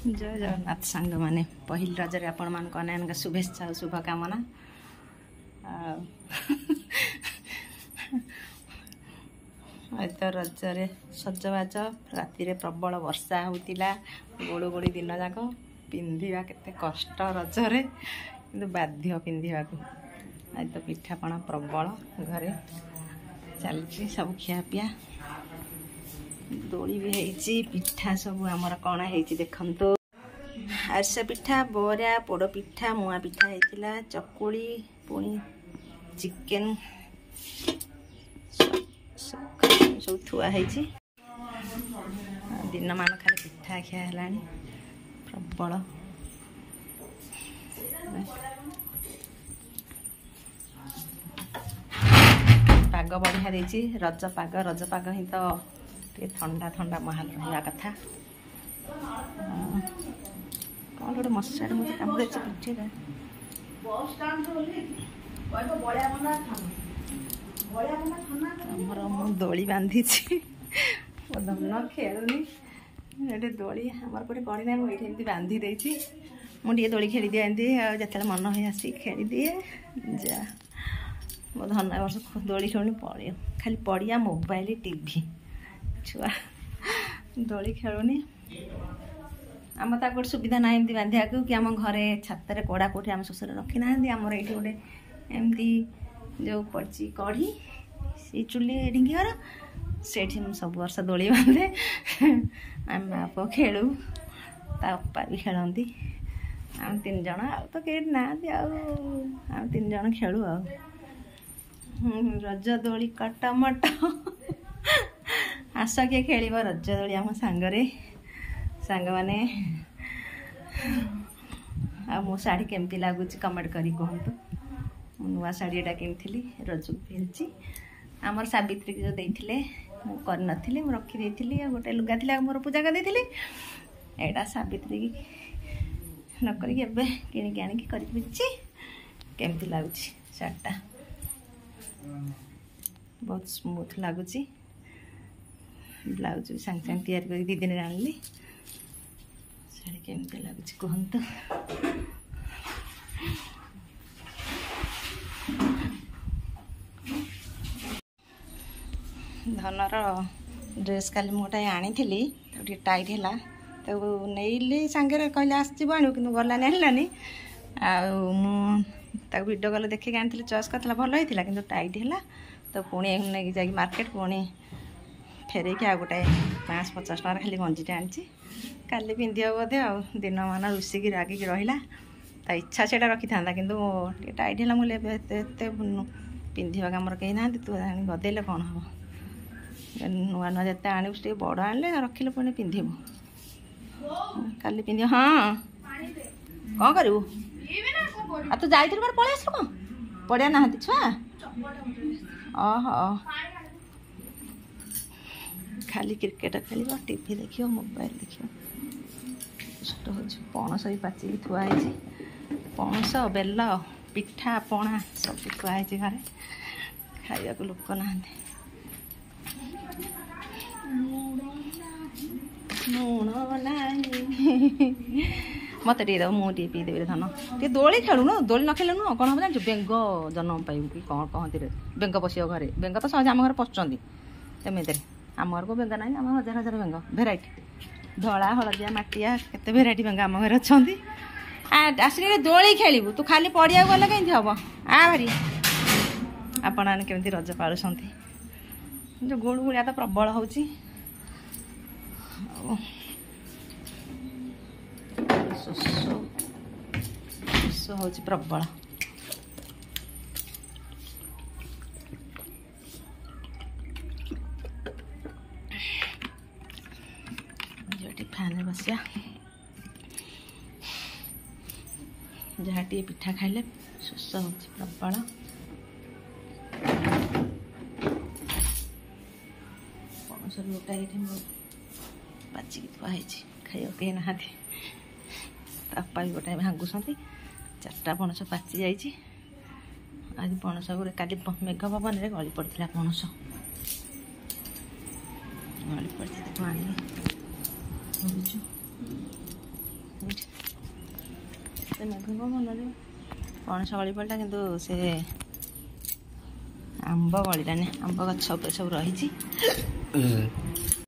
जय जगन्नाथ सांग मैंने पहिल रजरे आपण मान अनेक शुभेच्छा और शुभकामना। तो रजरे सजबाज राति प्रबल वर्षा होता गोड़ गोड़ी दिन जाक पिंधा केते कष्ट रजरे कि बाध्य पिंधा आज तो पिठापणा प्रबल घरे चलती सब खियापिया दोली भी है पिठा सब आमर कण है देखु आरसा पिठा बरा पोड़ पिठा मुआ पिठा होता चकुली पुणी चिकेन सब थुआई दिन मान खाली पिठा खिया है प्रबल पाग बढ़िया देती रज पाग ही तो ठंडा ठंडा महल रहा कथा कौन गोटे मशाड़ी मुझे कामुड़े पिठी दोली बांधी धन खेलुनी ये दोली आमर कोई गड़ी ना मुझे बांधी देती मुझे दोली खेली दिए जो मन हो आस खेली दिए जा मो धन वर्ष दोली खेलुनी पड़े खाली पड़िया मोबाइल टीवी छुआ दोली खेलुनी आम तो गोटे सुविधा ना एमती बांधा कि आम घरे छातर कड़ा कौटे आम शोषर रखी ना आमर ये गोटे एमती जो पड़ी कढ़ी से चुली ढिंगी घर से सब वर्ष दोली बांधे आम बाप खेलु तापा भी खेलती आम तीन जन आ तो कहीं ना आम तीन जन खेलु आ रज दोली कटमट आस किए खेल रज दोली आम सांगरे सांग मैंने आ मो शाढ़ी केमती लगुच कमेंट करी कहतु नुआ शाढ़ी एटा किनी रज पिंधि आमर सावित्री जो देते मुझे रखी गोटे लुगा थी मोर पूजा कर एटा सावित्री नक किणिक आनिकी करमती लगुच शाढ़ीटा बहुत स्मूथ लगुच ब्लाउज भी सांगे सांगे तैयारी कर दी दिन आनली शाढ़ी केमती लगुच कहतु धनर ड्रेस काली मोटा आनी थी टाइट है तो नहीं सांगे कहले आसो आणु कि गलानी आनी वीडियो कल देखिए आनी चॉइस करता भल होता कि टाइट है तो पुणी नहीं जा मार्केट पुणी फेर आ गोटे 550 टकर खाली गंजीटे आनी काली पिंधि बोधे आ दिन मान रुषिक रागिक रहा ता इच्छा से रखी था कि टाइट है मुझे पिंधा आमर कहीं ना तू गदेले कौन हम नुआ नुआ जिते आने बड़ आने रखिले पुणी पिंधु काली पिंध हाँ कौन करू आ तू जाइए पलि आस कौन पड़िया ना छुआ ओह खाली क्रिकेट खेल टीवी देख मोबाइल देख कष्ट हो पणस भी पाचिक थुआई पणस बेल पिठा पणा सब थुआई घरे खाइबा को लोक ना मत दे मुझे पीदेवी धन टे दोली खेलु न दोली न खेल नु कौन हम जान बेंग जन्म पाइबू कि कौन कहती बेंग पशियो घरे बेंग तो सहज आम घर पशुंट एमती आम घर को बेंग ना आम हजार हजार बेंग भेराइटी धला हलदिया मटिया केते भेराइटी बेंग आम घर अच्छा आसिक दोली खेलू तू खाली पड़िया गले कहीं हम आ भारी आपण मैंने केमती रज पालुंट जो गुड़ गुड़िया तो प्रबल हो प्रबल जो फैन बसिया जहाँ टे पिठा खाइले शोष हो प्रबल पणस गोटा ये पाचिक थुआई खाइबा कहीं ना तापा भी गोटाए भांगुंट 4टा पणस पाची जाइए आज पणस गोटे काली मेघ पवन में गली पड़ा पणस गली पड़ी आनी ସେ ମେଘ ପବନରେ ପଣସ ଗଳି ପଡ଼ିଲା କିନ୍ତୁ ସେ ଆମ୍ବ ଗଳିଲାନି। ଆମ୍ବ ଗଛ ଉପରେ ସବୁ ରହିଛି।